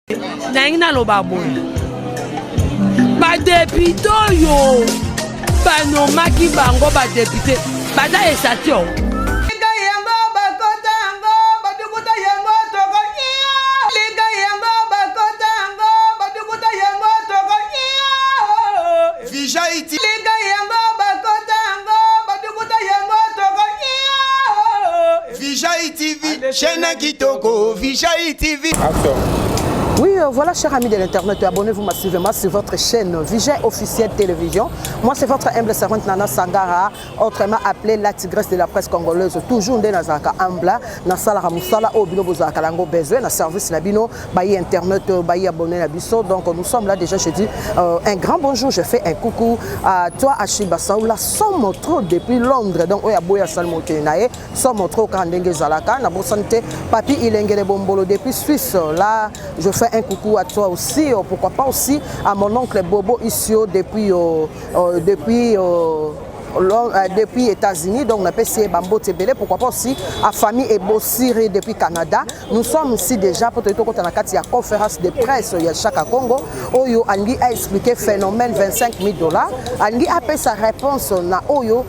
Naina lo baboy. Ba député yo. Ba no maki bango ba député. Ba da esatio. Vijaiti. Vijaiti TV, chaîne Kitoko, Vijaiti TV. Oui, voilà, chers amis de l'Internet, abonnez-vous massivement sur votre chaîne Vijaï officielle télévision. Moi, c'est votre humble servante Nana Sangara, autrement appelée la tigresse de la presse congolaise. Toujours dans Nazaka Ambla, Nasala Ramoussala, au Bino Bozaka Lango besoin, dans service Labino, Baye Internet, Baye abonné la Bisso. Donc, nous sommes là déjà, je dis un grand bonjour, je fais un coucou à toi, Achiba Saoula, somme trop depuis Londres. Donc, Oya Boya Salmote Nae, somme trop Kandenge Zalaka, Nabo Santé, Papi Ilenge de Bombolo depuis Suisse. Là, je fais un coucou à toi aussi, pourquoi pas aussi à mon oncle Bobo Issio depuis États-Unis, donc on appelle ça Bambo Tebele, pourquoi pas aussi à famille Ebo Siri depuis Canada. Nous sommes ici déjà pour te dire qu'on a une conférence de presse il y a chaque Congo Oyo Angi a expliqué phénomène $25,000. Angi a fait sa réponse na Oyo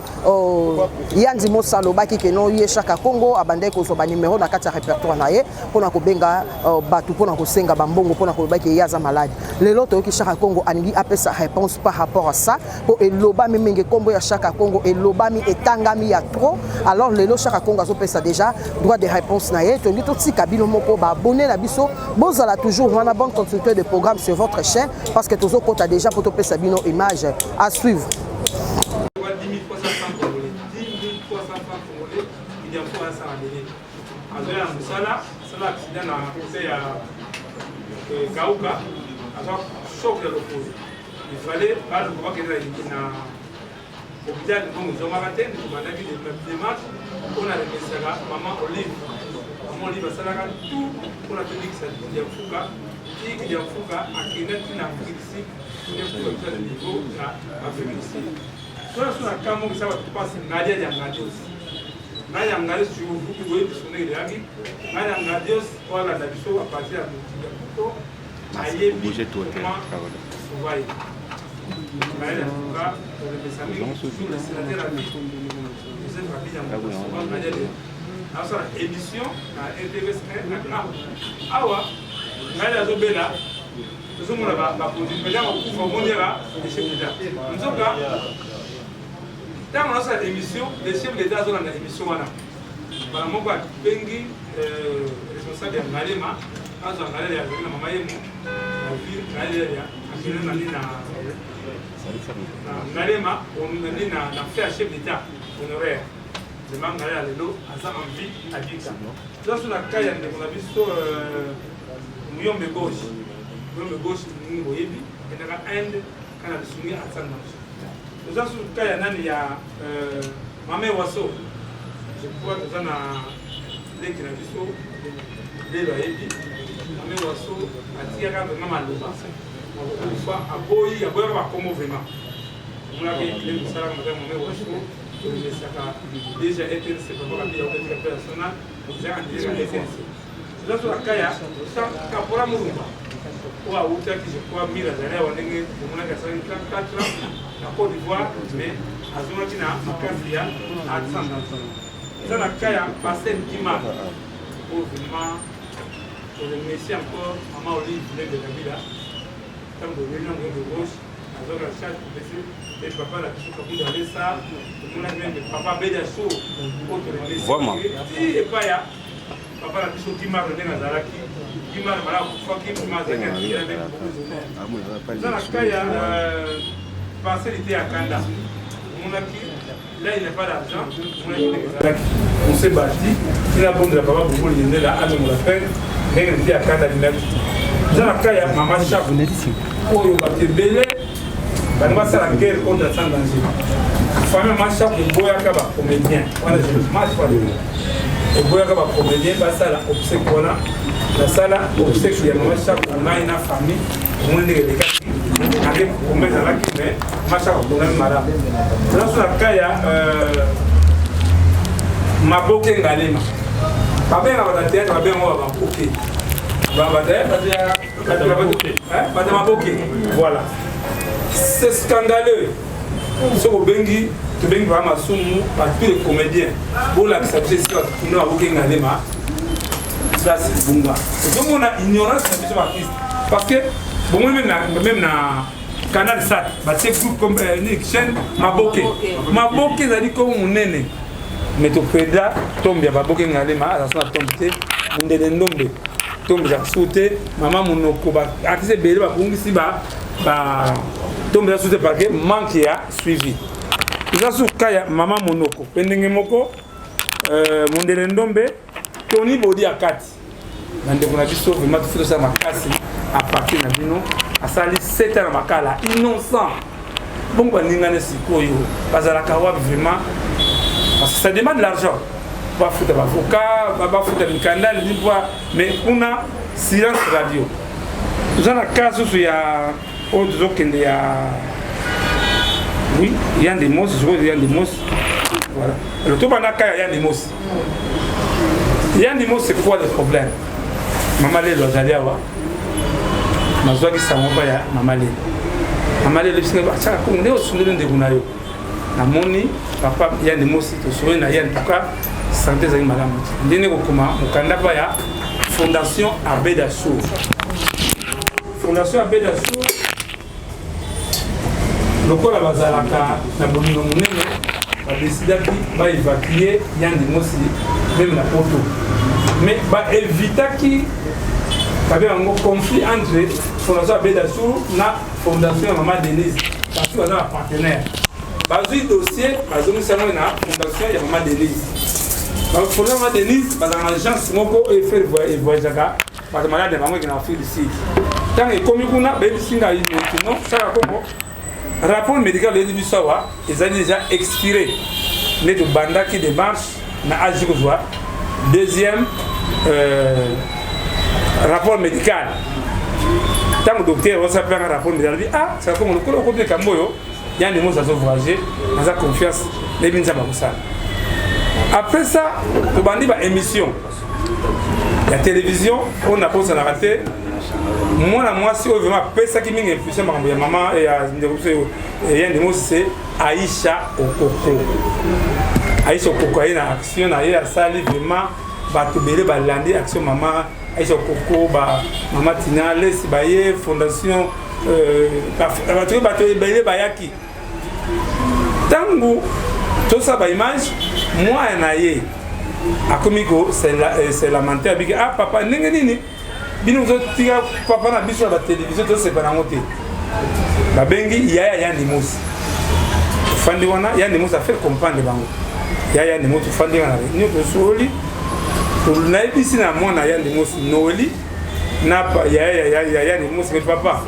Yandi Mosaloba qui est non chaque Congo abandé ko so ba numéro na kati répertoire na ye pour na ko benga batu pour na ko senga bambongo pour na ko ba ki yaza malade. Le loto qui chaque Congo Angi a fait sa réponse par rapport à ça pour eloba memenge kombo ya chaque Congo et lobami et tangami ya trop. Alors le chaque Congo a ça déjà droit de réponse na ye to ndi to tika bino moko ba abonner na biso bozala toujours wana bonne consulteur de programme sur votre chaîne parce que tozo kota déjà pour to pesa bino image à suivre. 10 300 Congolais, 10 300 Congolais, il y a quoi ça à donner. Alors ça l'accident a fait à Kaouka, alors choc de l'opposé. Il fallait pas le pouvoir qu'il y ait l'hôpital de Zomaraten, on a vu des démarches, on a remis ça là, maman Olive. Maman Olive, ça là tout pour la technique, ça dit qu'il y a Fouka, qui y a Fouka, à qui n'est une Afrique ici, qui n'est plus au niveau de l'Afrique ici. Soit sur la Cameroun, ça va passer Nadia Yangadios. Nadia Yangadios, tu veux vous voyez, son nez de Yagi. Nadia Yangadios, voilà, la bicho à partir de Moutou, Aïe, comment vous voyez. Nadia Fouka, le sénateur a dit, vous êtes rapide en Nadia Yangadios. Alors, ça, émission, à RTVS 1, Awa, Nadia Zobela, nous sommes là-bas, pour dire, on va dire là, les chefs d'État. Nous sommes là. Dans notre émission, les chefs d'État sont dans l'émission. Par exemple, Bengi, responsable de Ngalema, quand on a regardé la maman et Ngalema, on a dit na fait chef d'État honoraire. Je m'en allé à l'élo, à ça en vie, à Dika. Dans la caille, on a vu sur Mouillon de gauche. Mouillon de gauche, nous voyons, et dans la Inde, quand on a soumis à ça. Nous avons sur le cas, il y a Mamé Wasso. Je crois que nous avons des Kinabiso, des Loaébi. Mamé Wasso a tiré vraiment mal au bas. Une fois, à Boyi, à Boyi, à Como vraiment. On a fait le salaire de Mamé Wasso. Déjà été séparé de la personnelle. Nous avons déjà été. Nous avons sur le cas, Capora Mourumba. Ou à Outa qui je crois mille années, on est on a 4 ans, la Côte d'Ivoire, mais à Zona qui n'a pas qu'à à 100 ans. Ça n'a qu'à passer 10 mois pour vraiment remercier encore Maman Olive de Kabila, comme de l'Union de gauche, à Zona Chat, et papa l'a toujours capable d'aller ça, on a même papa Bédacho, autre remercier. Vraiment. Et pas ya, papa l'a toujours 10 mois de Nazaraki. Là, il n'y a pas d'argent. On s'est bâti. Il a bon de la papa pour il est là, à nous la faire. Il était à Kanda. Dans la caille, maman Chap, pour y battre belé, on va faire la guerre contre la sang danger. Famille Machap, il boit à Kaba, comédien. On a dit, marche pas de lui. Il boit à Kaba, comédien, ça la obsèque qu'on a. La salle obsèque, il y a Machap, on a une famille, on est les gars. Avec on met dans la cuisine, Machap, on a une madame. Dans la caille, ma boquée galema. Papa, on va théâtre, on va bien, on va bouquer. On va théâtre, parce Badamaboke. Voilà. C'est scandaleux. Ce qu'on bengi, tu bengi vraiment soumu par tous les comédiens. Pour l'accepter, c'est que tu n'as aucun galema. Ça, c'est bunga. Donc, on a ignorance de ce artiste. Parce que, bon, même dans Canal Sat, c'est groupe comme une chaîne Maboke. Maboke, ça dit comme on est. Mais tu peux là, tombe, il y a Maboke galema, ça tombe, on est des nombres. Tombe, j'ai sauté, maman, mon oko, artiste belé, ici, tombe, j'ai sauté parce que manque a suivi. Ils ont souka maman monoko, pendenge moko, mondelendombe, Tony Bodi à 4. Nande kuna biso vraiment tout ça makasi à partir na bino, à sali 7 ans makala innocent. Bon ba ningane sikoyo, bazala kawa vraiment parce que ça demande de l'argent. Ba foutre avocat, ba foutre mikanda, mais on a silence radio. Nous avons un cas où il y a autres qui y a oui, il y a des mots, il y a des mots. Voilà. Le tout banaka, il y a des mots. Il y a des mots, c'est quoi le problème? Maman les doit aller avoir. Ma joie qui s'en va, maman les. Maman les, le Seigneur, ça a commencé au souvenir de Gunayo. Na moni, papa, il y a des mots, c'est au souvenir, il y a en tout cas, santé, ça y est, madame. Il y a un Fondation Abbé d'Assour. Fondation Abbé d'Assour. Le corps à Bazalaka, la bonne a décidé de évacuer Yann Dimossi, même la Porto. Mais éviter qu'il y avait un conflit entre Fondation Abbé d'Assour et la Fondation Maman Denise. Parce qu'on a un partenaire. Dans le dossier, la Fondation Maman Denise. La Fondation Maman Denise, dans l'agence Moko et fait voyager. Parce que malade de maman qui n'a fait ici. Tant que comme on a bénéficié de ça rapport médical de l'Unisawa, ils ont déjà expiré. Les deux bandas qui démarchent na Ajikozwa. Deuxième rapport médical. Tant que le docteur va s'appeler un rapport médical, il dit ah, c'est comme le côté de Kamboyo, il y a des mots à se voyager, dans sa confiance, les bins à. Après ça, le bandit va émission. La télévision, on a posé la raté. Moi, si on veut m'appeler ça qui m'a impulsé, ma maman et un des mots, c'est Aïcha Okoko. Aïcha Okoko, il y a une action, il y a ça, vraiment, Batobele, Balandi, action maman, Aïcha Okoko, maman Tina, laisse Baye, fondation, Batobele, Bayaki. Tango, tout ça, image, moi, un à Komiko, c'est lamentaire. Ah, papa, n'engagez bino tira papa na biso la télévision to se bana ngote ba bengi ya ni musi fandi wana ya ni musi a faire comprendre bango ya ni musi fandi wana ni to soli to na ibisi na mona ya ni musi noli na ya ni musi papa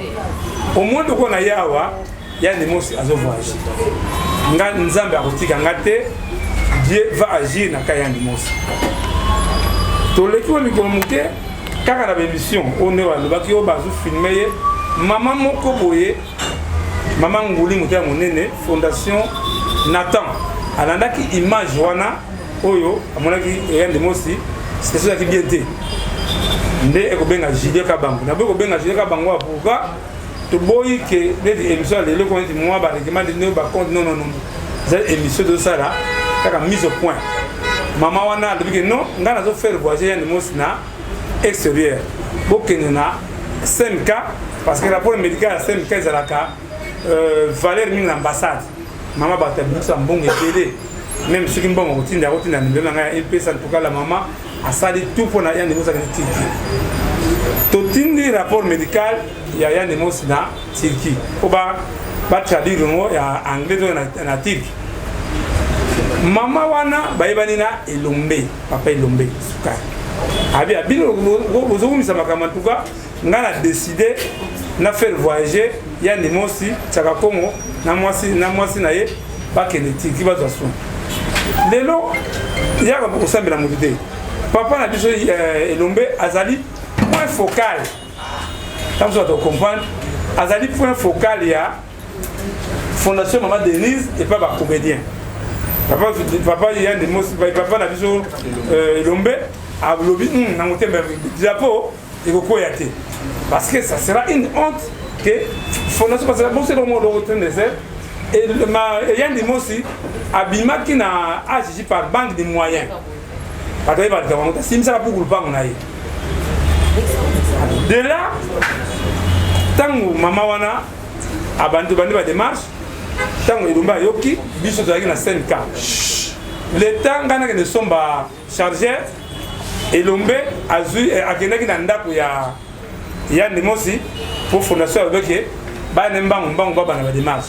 au moins de kona yawa ya ni musi azo voyage nga nzambe akotika ngate Dieu va agir na kaya ni musi to leki wa mikolomuke kaka na émission on est le baki o bazu filmer maman moko boye maman nguli muta monene fondation Nathan alandaki image wana oyo amonaki rien de mosi c'est ça qui bien té ndé ko benga Julien Kabango na ko benga Julien Kabango pourquoi to boyi que les émissions les ko ndi moi ba recommande ne ba compte non cette émission de ça là kaka mise au point maman wana depuis que non ngana zo faire voyager de mosi na extérieur. Bokenena 5K parce que le rapport médical à 5K est à la cas valeur min l'ambassade. Maman bata ça bon et même si une bonne routine na il peut en tout cas la maman a sali tout pour na yande mosa Turquie. Totindi rapport médical il y a yande mosa na Turquie. Oba ba traduire no ya anglais na Turquie. Maman wana baibani na Elombe, papa Elombe suka. Abi abino vous ça m'a en tout cas on a décidé na faire voyager ya ni mosi tsaka Congo na mwasi na ye ba keneti ki ba zaso lelo ya ko kusambela mudide papa na biso Elombe azali point focal comme ça tu comprends azali point focal ya fondation Maman Denise et pas ba comédien papa ya ni mosi papa na biso Elombe a lobby na moté même diapo et ko koyate Parce que ça sera une honte que Fondation, parce que la bourse est dans le retour des airs. Et Yann Dimosi, Abima qui n'a agi par banque de moyens. Parce que si ça va pour le banc, on a eu. De là, tant que maman wana abandonné la démarche, tant que Lumba Yoki, biso de la SNK. Le temps que nous sommes chargés, et Lombe a vu à Kenaki Nanda pour Yann Dimosi pour Fondation avec ba nemba on va la démarche.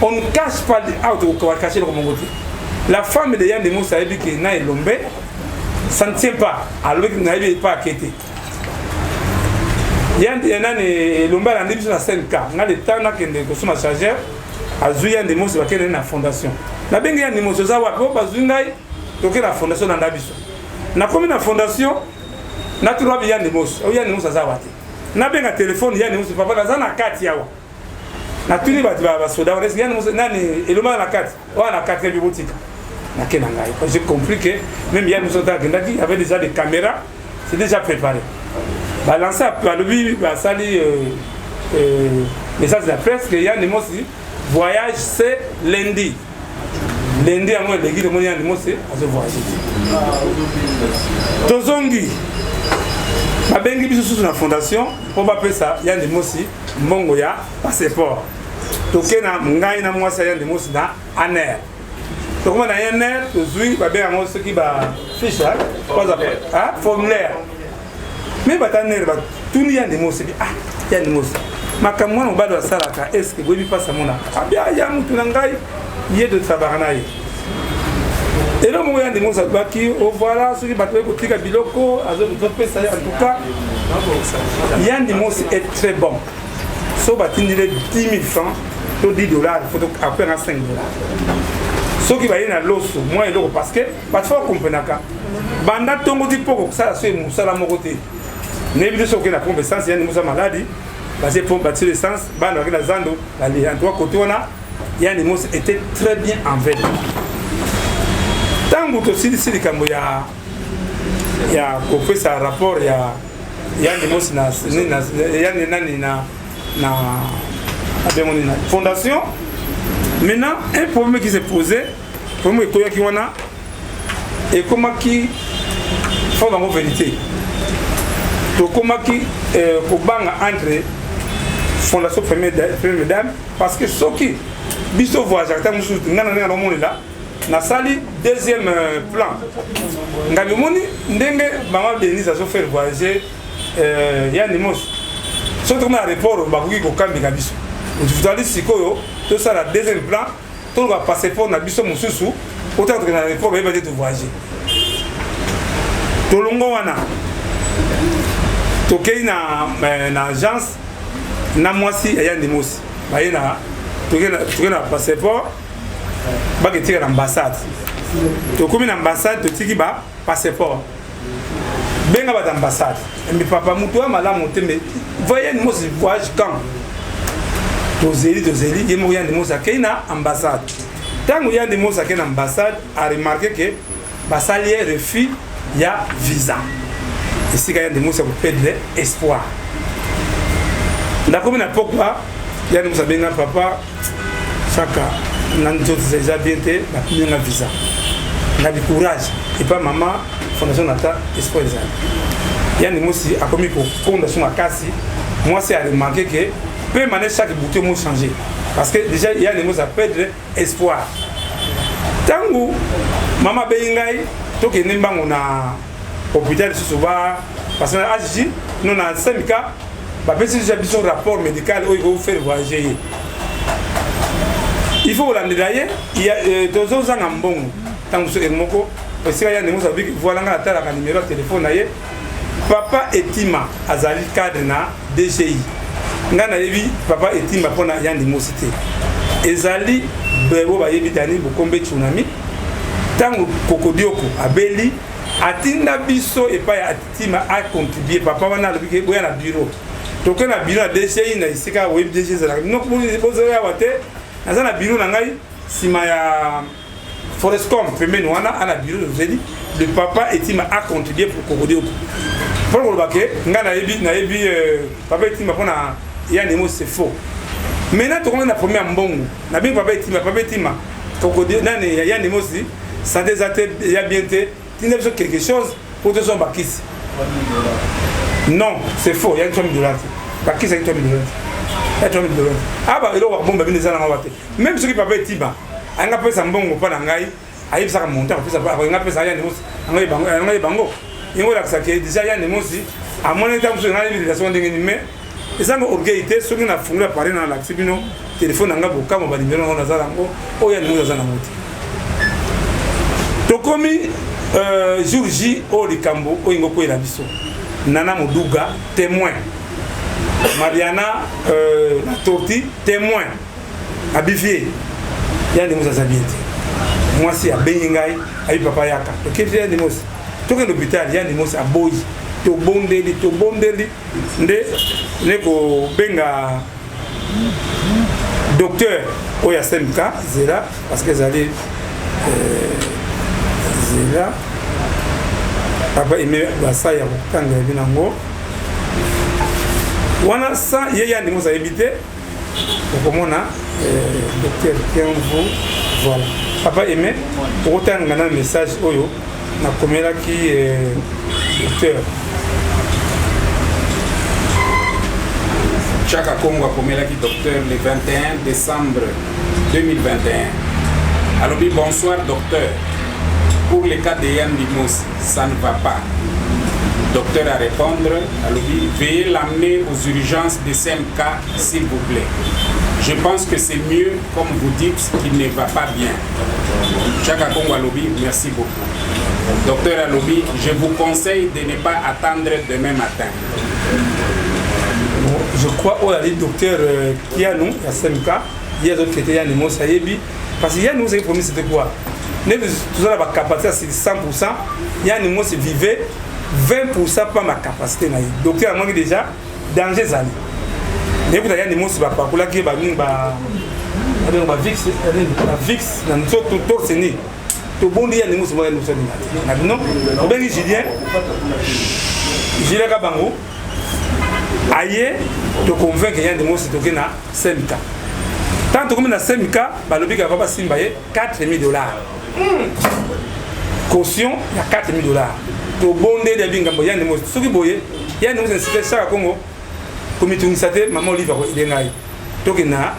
On ne cache pas on va cacher le côté. La femme de Yann Dimosi a dit que na Lombe ça ne tient pas, alors qu'il n'avait pas quitté. Yann Lombe a dit sur la SNK, on a le temps que nous sommes chargés à Yann Dimosi qui est la fondation. Na bengi Yann Dimosi za wa ko bazungai to que la fondation na ndabiso. Na comme na fondation na trois Yann Dimosi, o Yann Dimosi za wate. Na benga téléphone Yann Dimosi papa na za na kati yawa. Na tuni ba soda on Yann Dimosi nani eloma na kati. O na kati ya boutique. Na kenanga. J'ai compris que même Yann Dimosi il avait déjà des caméras, c'est déjà préparé. Balancer à lui ba sali message de la presse que Yann Dimosi voyage c'est lundi. Lundi à moi l'église de Yann Dimosi à ce voyage. Tozongi ma bengi biso sous la fondation pour pas faire ça Yann Dimosi mbongo ya passeport. Tokena ngai na mwasa Yann Dimosi na aner. Tokoma na aner tozui ba benga mo ce qui ba fiche quoi ça formulaire. Mais ba taner ba tuni Yann Dimosi Yann Dimosi makamwa no bado salaka est-ce que bobi passa mona abia ya mutu na ngai yé de travailler. Et là, moi, je dis voilà, ceux qui battent le côté Biloko, en tout cas, Yann Dimosi est très bon. Sauf que 10 000 francs, 10 $, il faut après 5 $. Ceux qui vont aller dans l'osso, moi et l'euro, parce que, parfois, on comprend que, banda tongo di poko, ça, c'est mon salam côté. N'évitez pas que la pompe essence, Yann Dimosi maladie, parce que pompe bâtir l'essence, banda la zando, la ligne, en trois côtés, Yann Dimosi était très bien en veille. Tant que tu dis que il y a coupé sa rapport, il y a Yann Dimosi na fondation. Maintenant, un problème qui s'est posé, problème qui et comment qui faut la vérité. Donc comment qui entre fondation première dame parce que ceux qui biso voyage là. Na sali deuxième plan. Ngabi moni ndenge mama Denise a fait voyager Yann Dimosi. Surtout na aéroport ba kuki ko kambi kabiso. Aujourd'hui sikoyo to ça la deuxième plan, to va passer pour na biso mususu, autant que na aéroport ba de voyager. To longo wana. To kei na agence na mwasi Yann Dimosi. Ba yena to na passeport ba ke tira l'ambassade to komi na ambassade to tiki ba passeport benga ba d'ambassade mais papa mutu malamu te mais voyez nous voyage quand to zeli yemo Yann Dimosi akena ambassade tango Yann Dimosi akena ambassade a remarqué que ba sali refus ya visa ici Yann Dimosi ko perdre espoir ndakomi na pokwa Yann Dimosi benga papa chaka nan déjà bien été la visa. Na du courage et pas maman fondation nata espoir des amis. Yann Dimosi a commis pour fondation à Kassi. Moi c'est à remarquer que peu maner chaque bouteille m'a changé parce que déjà Yann Dimosi a perdu espoir. Tango maman Beingai to ke nemba na hôpital Susuba parce que aji nous na syndicat ba pesi déjà besoin rapport médical où il faut faire voyager. Il faut l'endayer, il y a deux ans en bon tant que c'est moko parce qu'il y a des mots avec voilà la tala ka numéro de téléphone naie papa etima azali cadre na DGI ngana yebi papa etima pona Yann Dimosi te ezali bebo ba yebi tani bokombe tsunami tango kokodioko abeli atinda biso et pas atima a contribuer papa wana le bike boya na bureau to que na bureau DGI na isika web DGI za no bozo ya wate dans un bureau sima ya Forestcom premier noana à la bureau de le papa Etima a contribué pour Kokodéoko Pour le baquet, papa etima pour na Yann Nemos c'est faux. Maintenant tu connais la première mbongo. Na bien papa etima. Toko nani Yann Nemos ça désaté il y a bien été. Tu n'as besoin quelque chose pour te son bakis. Non, c'est faux, il y a $1 000. Bakis il y a $1 000. Il y a $1 000. Ah bah il a bon baby les ana ngawate. Même ceux qui papa etima, anga pesa mbongo pa na ngai, ayi ça monter pesa pa anga pesa Yann Nemos, anga bango. Il y a déjà Yann Nemos à mon état sur la relation de mais ils ont orgueillité ceux qui n'a fondé appareil dans la tribune téléphone anga boka mo ba numéro na zalango o Yann Nemos azana moti to komi jour J o likambo o ingo ko ila biso Nana Moduga témoin Mariana la torti témoin abifié Yann Nemos azabieté moi si a bengai ayi papa yaka to ke Yann Nemos tout que l'hôpital Yann Nemos a boy to bondeli ndeko benga docteur oya semka zela parce que zali zela papa aimé basa ya kanga binango wana sa Yann Nemos a évité pour komona docteur Kenvo voilà papa aimé pour autant un message oyo na komela ki docteur Chaka Congo a komela ki docteur le 21 décembre 2021. Alors bonsoir docteur. Pour le cas de Yann Nemos, ça ne va pas. Docteur à répondre, alors veuillez l'amener aux urgences de CMK s'il vous plaît. Je pense que c'est mieux, comme vous dites, qu'il ne va pas bien. Chaka Congo Alobi, merci beaucoup. Docteur Alobi, je vous conseille de ne pas attendre demain matin. Je crois au docteur Kianou, à SMK, il y a d'autres qui étaient Yann Nemos, parce que Yann Nemos a promis c'était quoi? Tout ça, la capacité c'est 100%, Yann Nemos vivait 20% par ma capacité. Docteur a manqué déjà danger zali. Mais vous avez Yann Nemos va pas pour la qui va venir va VIX dans notre tour c'est né. Tout bon Yann Nemos va nous sortir. Non, on ben Julien Kabango. Aïe, te convainc que Yann Nemos est toqué na SMK. Tant que comme na SMK, bah le big va pas simbaye $4 000. Caution, il y a $4 000. To bondé de bingambo Yann Nemos. Ce qui boye, Yann Nemos c'est ça Congo. Comme tu sais, maman Olive il est là. Toqué na,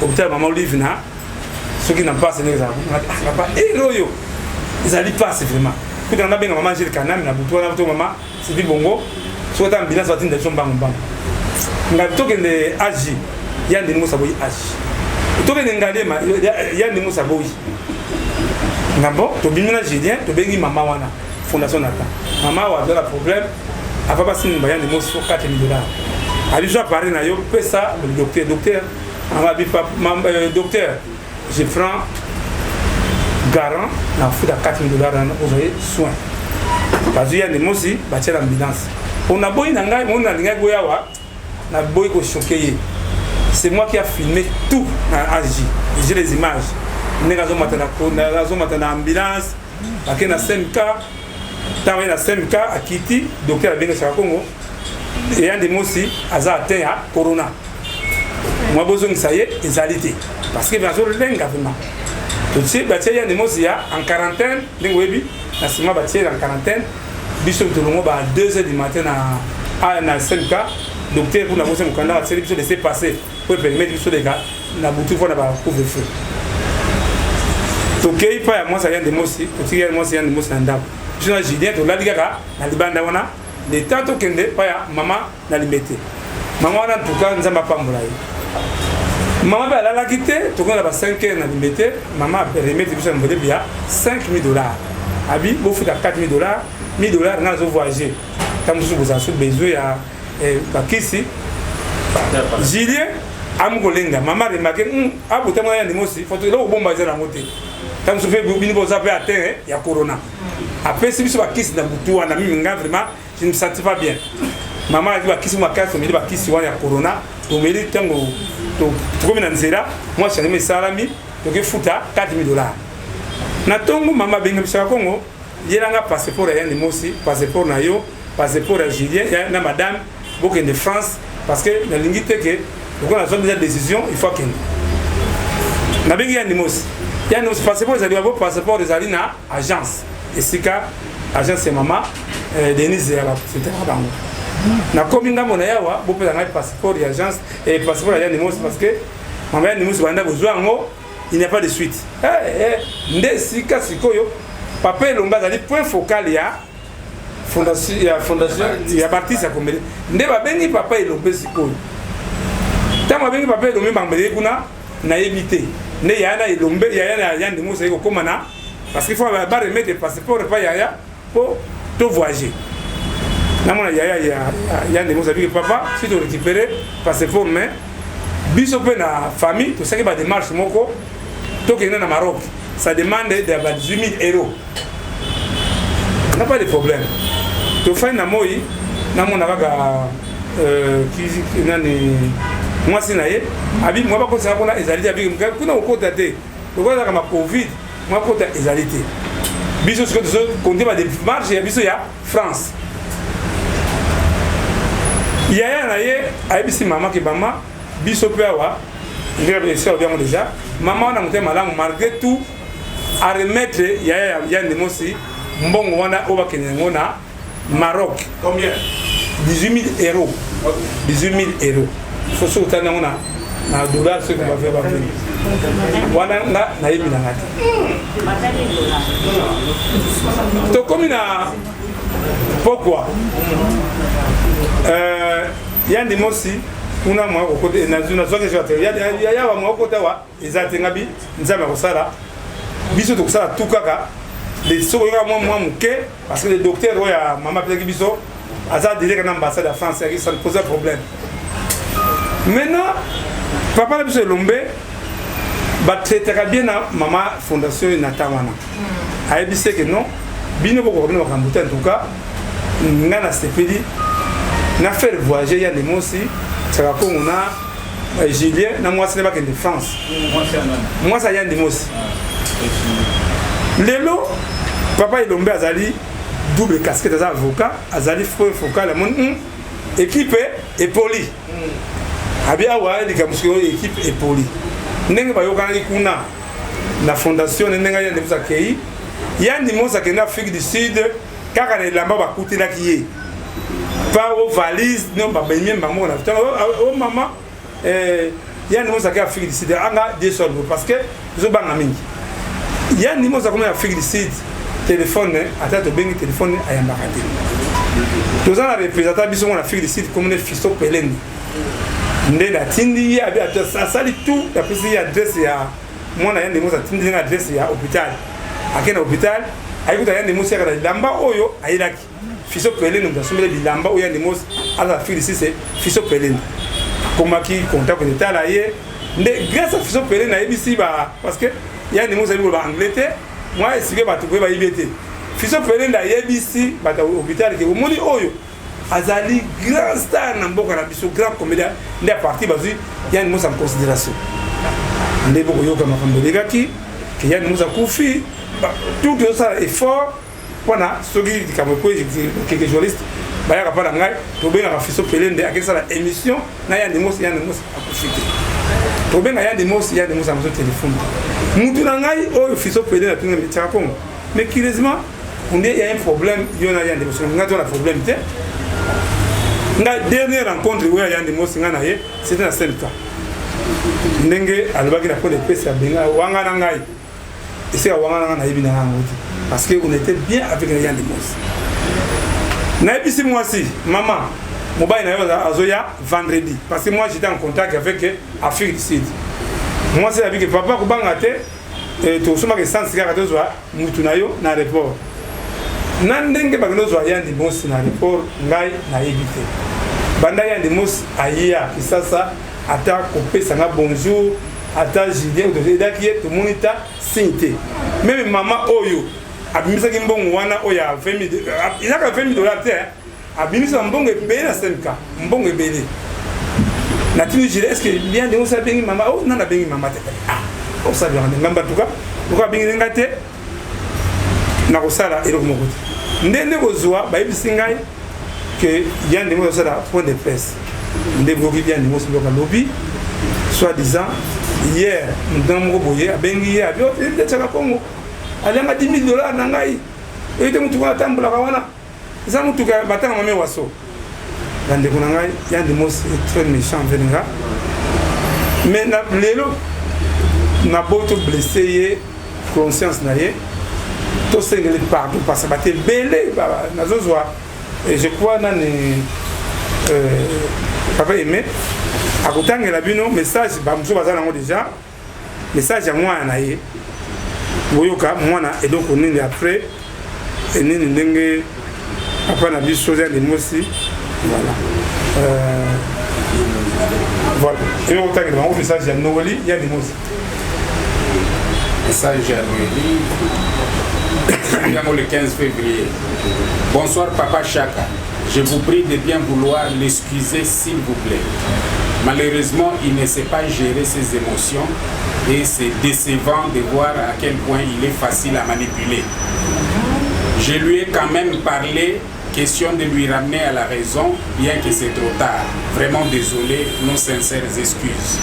hôpital maman Olive na. Ceux qui n'ont pas ce n'est pas héros yo. Ils allaient pas vraiment. Quand on a bien maman j'ai le canal, na buto na buto maman, c'est du bongo. Soit un bilan soit une des choses bang bang. On a tout que les agi, Yann Nemos a boy agi. Tout que les ngalé ma Yann Nemos a boy. Ngabo, to bimina Julien, to bengi maman wana fondation nata. Maman a eu un problème, a pas passé une Yann Nemos sur $4 000. A déjà parlé na yo, fait ça le docteur, on m'a dit docteur, je prends garant, na fou da $4 000 aux soins. Parce que Yann Nemos aussi, bâtir l'ambulance. On a beau nanga, on a linga goyawa, na boy ko choqué. C'est moi qui a filmé tout na Agi. J'ai les images. Nega zo matana ambulance, akena na SMK, tawe na SMK akiti, docteur Abenga Chaka Congo. Et Yann Nemos aussi aza atteint à corona. Moi besoin ça y est, exalité. Parce que bien sûr lenga vraiment. Tu sais, bâtir Yann Nemos en quarantaine, lingoebi, na sima bâtir en quarantaine. Bishop Tolongo à 2h du matin na SMK, docteur pour la motion Mukanda, c'est de laisser passer pour permettre les gars, na boutou pour la couvre-feu. Donc il pas moi ça Yann Nemos aussi, aussi moi c'est Yann Nemos ndam. Je na Julien to la digaka na libanda wana, de tanto kende pa maman na limité. Maman wana tout cas nzamba pambola. Maman ba la quitté, to na ba 5h na limité, maman permettre biso mbele bia $5 000. Abi bo futa $4 000. $1 000 dans le voyager. Quand vous avez besoin de Bakissi, Julien, Amugolenga, maman remarque, ah, vous avez un émotion, il faut que vous bombardiez la montée. Quand vous faites vous avez atteint, il y a Corona. Après, si vous avez Bakissi dans le bouton, vraiment, je ne me sens pas bien. Maman a dit Bakissi, ma carte, il y a Bakissi, il y a Corona, vous me dites, tu comme dans Zera, moi je suis mes salami, donc il faut $4 000. Natongo, maman, bien, Congo. Il y a un passeport à Yann Nemos, passeport na yo, passeport à Julien et na madame beaucoup de France parce que la ligne que on a besoin de décision il faut qu'il na bengi Yanimos passeport ezali ba passeport ezali na agence esika agence c'est maman Denise ya c'était bango na komi ngambo na yawa bo pesa ngai passeport ya agence et passeport ya Yanimos parce que maman Yanimos banda besoin ngo il n'y a pas de suite nde sika sikoyo papa elomba ezali point focal ya fondation ya Baptiste ya Komele nde babengi papa elombe sikoyo tant babengi papa elombe bambele kuna na éviter ne yana elombe yana Yanimos eko komana parce qu'il faut ba remettre des passeports pas yaya pour tout voyager namona yaya Yanimos abi papa si tu récupérer passeport mais biso pe na famille to saki ba démarche moko to kena na Maroc ça demande de 18 000 €. On n'a pas de problème. Tu fais na moi, na mon avaga qui nani moi c'est naïe. Abi moi pas conseiller qu'on a exalité abi kuna au côté le quoi comme Covid moi côté exalité. Biso ce que tu compter ba des marches ya biso ya France. Yaya naïe abi si maman ki maman biso pe wa ndio bien déjà maman na mutema malamu malgré tout à remettre Yanimos mbongo wana obakene ngona Maroc. Combien? 18 000 €. 18 000 €. Faut se tana ngona na dollar ce qu'on va faire ba venir. Wana na yebi na ngati. To comme na pourquoi Yanimos una mwa kote na zona zoke zote ya wa mwa kote wa ezatenga bi nzama kosala biso to kosala tout kaka les sokoka moi muke parce que le docteur oya mama peki biso aza direct na ambassade de France ça ne pose problème maintenant papa la biso lombe ba traiter bien na mama fondation na tawana ayebise que non bino boko na kambuta en tout cas ngana sepeli na faire voyager Yanimos ça comme on a Julien na moi c'est pas que de France moi ça Yanimos lelo papa elombe azali double casquette as avocat azali focal mon équipe est poli abia wa likamusiko équipe est poli ndenge bayoka kuna na fondation ndenge Yanimos akei Yanimos akenda Afrique du Sud kaka na lamba bakutela kiye pas aux valises non ba benye bango na oh maman Yanimos akei Afrique du Sud anga des sols parce que zo banga mingi Yanimos akoma Afrique du Sud téléphone ata to bengi téléphone ayamba kati tous en représentant biso en Afrique du Sud comme les fisto peleni nde la tindi ya bi ata sali tout la pesi ya adresse ya mona Yanimos atindi na adresse ya hôpital akena hôpital ayikuta Yanimos ya kana lamba oyo ayiraki fisto peleni ndo somele bilamba oyo Yanimos ala Afrique du Sud c'est fisto peleni komaki contact de talaye nde grâce à fisto peleni na ebisi ba parce que Yanimos ali ba Angleterre moi esike bato pe ba ibete fiso pelenda yebisi bata hôpital ke omoni oyo azali grand star na mboka na biso grand comédien nde parti bazi Yanimos en considération nde boko yoka makambo legaki ke Yanimos akufi tout ça effort wana soki dikamwe ko quelque journaliste bayaka pa na ngai to benga fiso pelende akesa la émission na Yanimos akufi to benga Yanimos amazo téléphone mutu na ngai oyo fiso pelende na tunga metaka kongo mais curieusement on dit il y a un problème yona Yanimos ngai to na problème te nga dernière rencontre où Yanimos nga na ye c'était na Selka ndenge alobaki na ko de pesa benga wanga na ngai et c'est wanga na yebi na ngoti parce que on était bien avec Yanimos na ebisi moi aussi maman mobile na yo azoya vendredi parce que moi j'étais en contact avec Afrique du Sud moi c'est avec papa ko bangate et to soma ke sans cigare to zwa mutu na yo na report nan ndenge bagno zwa Yanimos na report ngai na éviter banda Yanimos aya kisasa ata kopesa nga bonjour ata Julien to edaki to monita sinte même maman oyo abimisa ki mbongo wana oya 20 000 ilaka 20 $ te abimisa mbongo ebele na SMK mbongo ebele na tini jile est-ce que bien de osa bengi mama oh nana bengi mama te ah osa bien ngamba tuka tuka bengi ngate na kosala eloko moko ndende kozwa ba ibisi ngai que Yann Demos a un point de presse. Nous devons Yann Demos sur le lobby, soi-disant, hier, nous avons boyé à Benguié, à Biot, il était à Congo. Elle a $10 000 à Nangaï. Il était tout à temps pour la Kawana. Ils ont tout à battre à Mamewaso. Yann Demos est très méchant, Venga. Mais nous avons blessé, conscience, tout ce qui est partout, parce que c'est belé, et je crois que papa aimé, à côté de la bino, message, déjà, message à moi, et donc on est après, et nous avons papa n'a vu chose à nous aussi, voilà. Voilà. Et on a un message à Noël, il y a des mots. Message à Noël. Le 15 février. Bonsoir Papa Chaka. Je vous prie de bien vouloir l'excuser s'il vous plaît. Malheureusement, il ne sait pas gérer ses émotions et c'est décevant de voir à quel point il est facile à manipuler. Je lui ai quand même parlé. Question de lui ramener à la raison, bien que c'est trop tard. Vraiment désolé, nos sincères excuses.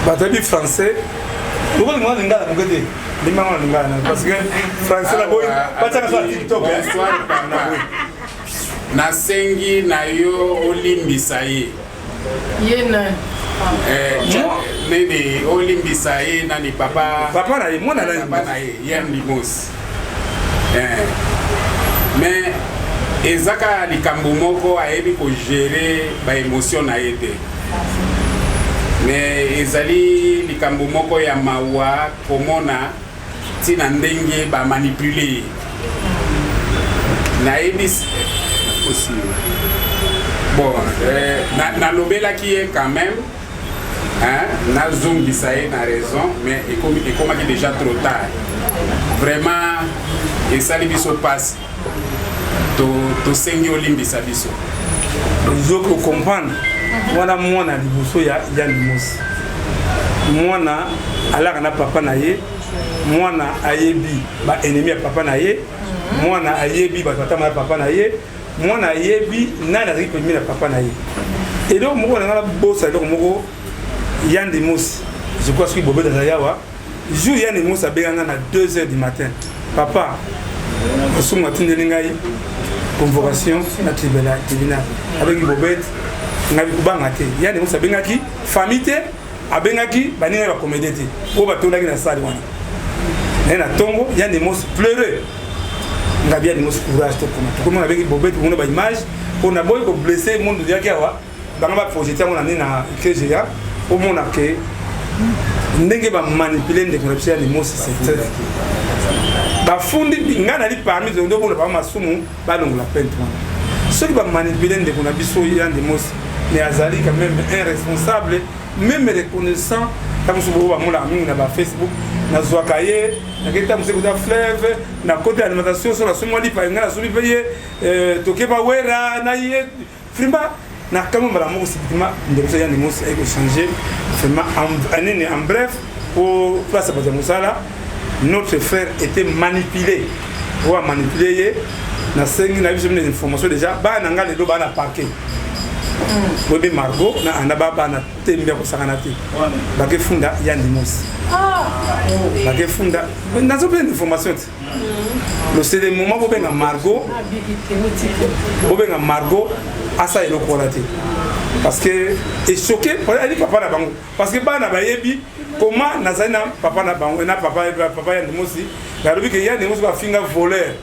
Bataille français. Parce que français là TikTok. Bonsoir papa. Nasengi na yo olimbisaye. Yena. Nene olimbisaye nani papa. Papa na moi na papa na Yann Demos. Mais ezaka likambo moko ayebi ko gérer ba émotion na yete. Mais ezali likambo moko ya mawa komona tina ndenge ba manipuler. Na yebi aussi. Bon, na lobela qui est quand même hein, na zombi ça est na raison mais et comme déjà trop tard. Vraiment et ça les biso passe. To seigneur limbisa biso. Je peux comprendre. Voilà moi na liboso ya Yann Demos. Moi na ala kana papa na ye. Moi na ayebi ba ennemi ya papa na ye. Moi na ayebi ba tata ma papa na ye. Moi na ayebi na na ripe mi na papa na ye. Et donc moi na bossa donc moko Yann Demos. Je crois que Bobé dans yawa. Jour Yann Demos a benga na 2h du matin. Papa je suis convocation na tribunal avec Bobet na bikubanga te Yann Demos abengaki famille te abengaki baninga ba comédie o batondaki na salle wana na tongo Yann Demos pleurer ngabi Yann Demos courage to comment avec Bobet on a ba image on a boy ko blessé monde dia kiawa banga ba projeter on na KGA au monde que ndenge ba manipuler de corruption Yann Demos c'est bafundi ngana li parmi de ndoko ba masumu ba longola pente wana ceux qui va manipuler de qu'on a biso Yann Demos mais azali quand même irresponsable même reconnaissant comme sur ba mola mingi na ba Facebook na zwakaye na keta museko da fleuve na côté alimentation sur la somo li pa ngana suli paye toke ba wera na ye frimba na kama mara mo sibitima ndeko Yann Demos a changer vraiment en bref pour place à Musala. Notre frère était manipulé. On a manipulé. Na sengi na biso des informations déjà. Ba nanga le do ba na parquet. Bobe Margot na anaba ba na tembe ko sakanati. Ba ke funda Yann Demos. Ba ke funda. Na zo plein d'informations. Le c'est des moments bobe na Margot. Bobe na Margot asa elo kolati. Parce que est choqué elle dit papa na bango parce que ba na ba yebi comment nazana papa na bango na papa Yann Demos la lobi que Yann Demos va finga voleur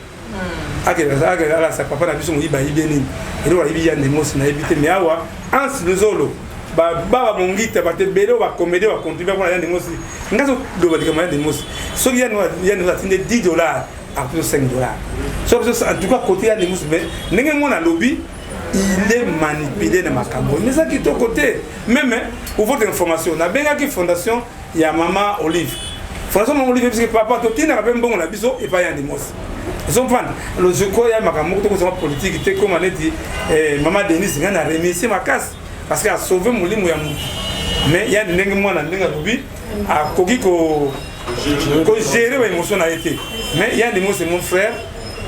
akela sa papa na biso mo yiba yibeni et donc yibi Yann Demos na yibite mais awa ans lezolo ba mongita ba te belo ba comédie ba contribuer pour Yann Demos ngaso do ba Yann Demos so Yann Demos atinde $10 à plus $5 so en tout cas côté Yann Demos mais ndenge mona lobby il est manipulé dans ma cambo. Mais ça qui est au côté. Même pour votre information, on a bien qui fondation, il y a maman Olive. Fondation maman Olive parce que papa tout n'a pas bon la biso et pas Yann Demos. Ils sont fans. Alors je crois il y a ma cambo tout comme politique était comme on a dit maman Denise a remercié ma casse parce qu'elle a sauvé mon limu ya mu. Mais il y a des nègres moi na ndenga bobi a koki ko gérer les émotions a été. Mais Yann Demos c'est mon frère.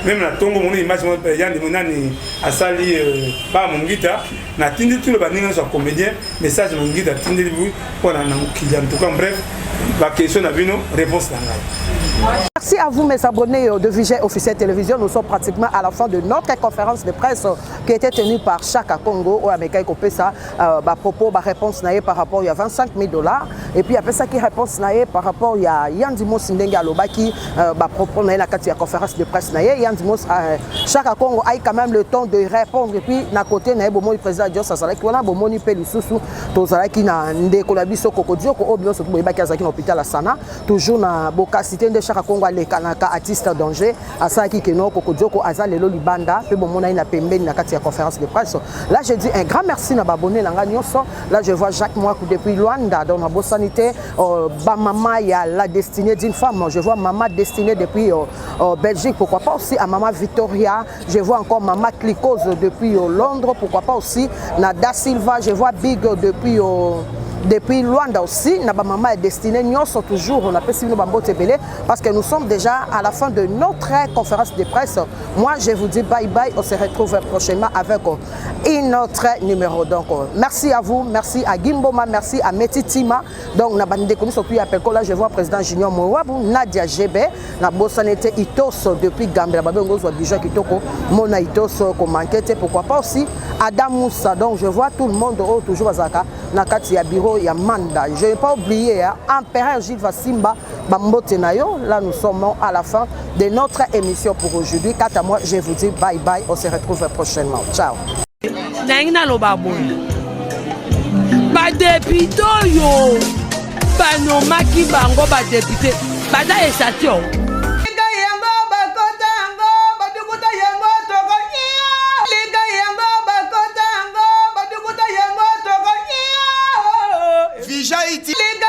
même na tongo mon image mon yandi monani asali ba mongita na tindi tout le baninga so comédien message mongita tindi bu pour na mokili en tout cas bref la question na bino réponse na ngai. Merci à vous mes abonnés de Vigie Officielle Télévision. Nous sommes pratiquement à la fin de notre conférence de presse qui a été tenue par Chaka Congo. Où Américain copé ça, propos, réponse naïe par rapport il y a $25,000 et puis après ça qui réponse naïe par rapport il y a Yandimo Sindenga Lobaki propos naïe la conférence de presse naïe Yandimo Chaka Congo a eu quand même le temps de répondre et puis na côté naïe bomo le président Dios Sasala qui wana bomo ni pe lisusu tozala ki na ndeko la biso kokodio ko obio so boyeba ki azaki na hôpital à Sana toujours na bokasité de Chaka Congo les kanaka artiste danger asaki keno kokodjoko azalelo libanda pe bomona ina pembeni na kati ya conférence de presse. Là je dis un grand merci na babonné nanga nyonso. Là je vois Jacques Mouakou depuis Luanda dans ma beau sanité ba maman il y a la destinée d'une femme. Je vois maman destinée depuis Belgique, pourquoi pas aussi à maman Victoria. Je vois encore maman Clicose depuis Londres, pourquoi pas aussi Nada Silva. Je vois Big depuis Luanda aussi, notre maman est destinée, nous sommes toujours, on appelle ça parce que nous sommes déjà à la fin de notre conférence de presse. Moi, je vous dis bye bye, on se retrouve prochainement avec un autre numéro. Donc, merci à vous, merci à Gimboma, merci à Metitima. Donc, nous avons déconnu surtout à Pekola, je vois président Junior Mouabou, Nadia Gébé, na Bossanete Itos depuis Gambie, la Babé Ngozo Bijo Kitoko, Mona Itos, comme enquête, pourquoi pas aussi Adam Moussa. Donc, je vois tout le monde toujours à Zaka, na kati ya bureau. Yamanda. Je n'ai pas oublié, Empereur Gilles Vassimba, Bambote Nayo. Là, nous sommes à la fin de notre émission pour aujourd'hui. Quant à moi, je vous dis bye bye. On se retrouve prochainement. Ciao. Naina lo baboy. Ba député yo. Ba no maki bango ba député. Ba da esatio. Vigie Haïti. Les gars,